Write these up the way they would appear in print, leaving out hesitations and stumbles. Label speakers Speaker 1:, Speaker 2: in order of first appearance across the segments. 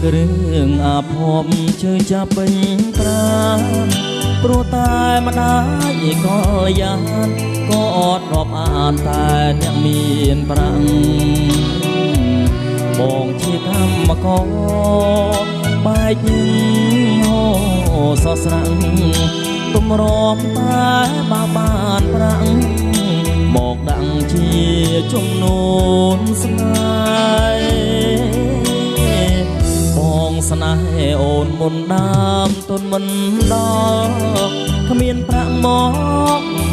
Speaker 1: គ្រឿងអាភ័ព្វជើចាប់ពេញប្រាណព្រោះតែម្ដាយក៏យ៉ានក៏អត់រាប់អានតែអ្នកមានប្រាំងបងជាកម្មករបែកញឹងហូសស្រាំងទំរំតែបានប្រាំងមកដាក់ជាជំនូនស្នេហ៍បងស្នេហ៍អូនមុនដើមទុនមិនដល់គ្មានប្រាក់មក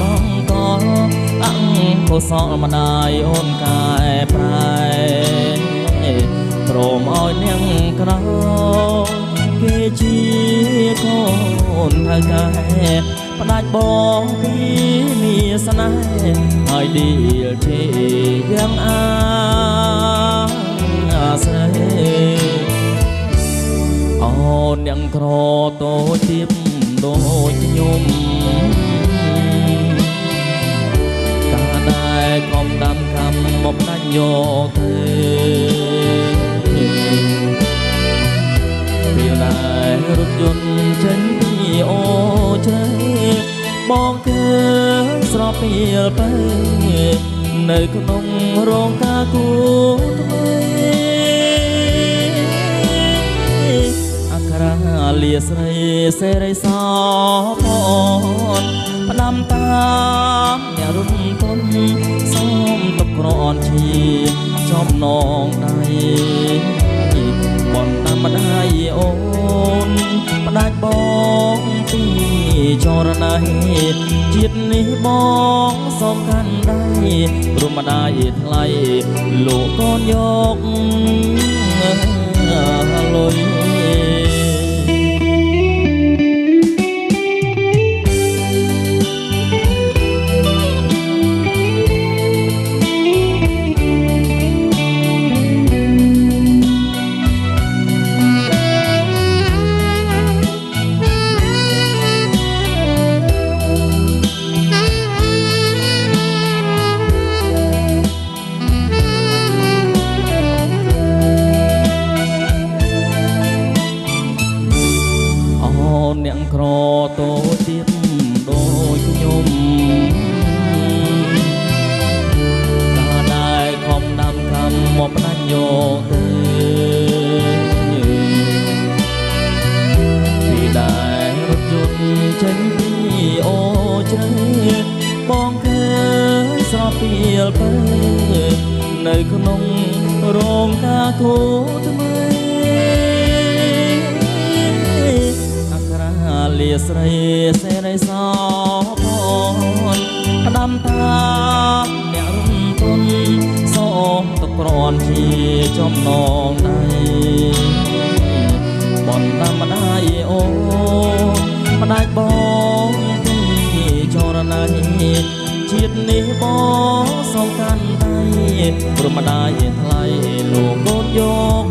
Speaker 1: បងកលអង្គុសលម្ដាយអូនកែប្រែព្រមឲ្យនាងក្រគេជាកូនថៅកែផ្ដាច់បងពីមានស្នេហ៍ហើយឌីលជាយ៉ាងអាស្រ័យអូននាងក្រតូចទៀបដូចខ្ញុំកាលដែលខំដាំកម្មមកផ្ដាច់យកទេពេលដែលរថយន្តចេញពីអូជ្រៅបងគឺស្រស់ពីលទៅនៅក្នុងរោងការគូថ្មីអក្សរាលាស្រីសេរីសពនផ្ដាំតាមអ្នករុនទុនសូមទុកក្រនជាចំណងដៃបងតាមម្ដាយអូនផ្ដាច់បងពីចរណៃជាតិនេះបងសូមកាន់ដៃព្រមម្ដាយថ្លៃលោកកូនយកលុយអ្នកក្រតូចទៀតដូចខ្ញុំកាលដែលខំដាំកម្មមកផ្ដាច់យកទេពីដែលរថយន្តចេញពីអូជ្រៅបងគឺស្រស់ពីលទៅនៅក្នុងរោងការគូថ្មីលាស្រីសេរីសពនផ្ដាំតាមអ្នករុនទុនសូមទុកក្រនជាចំណងដៃបងតាមម្ដាយអូនផ្ដាច់បងពីចរណៃជាតិនេះបងសូមកាន់ដៃព្រមម្ដាយថ្លៃលោកកូនយក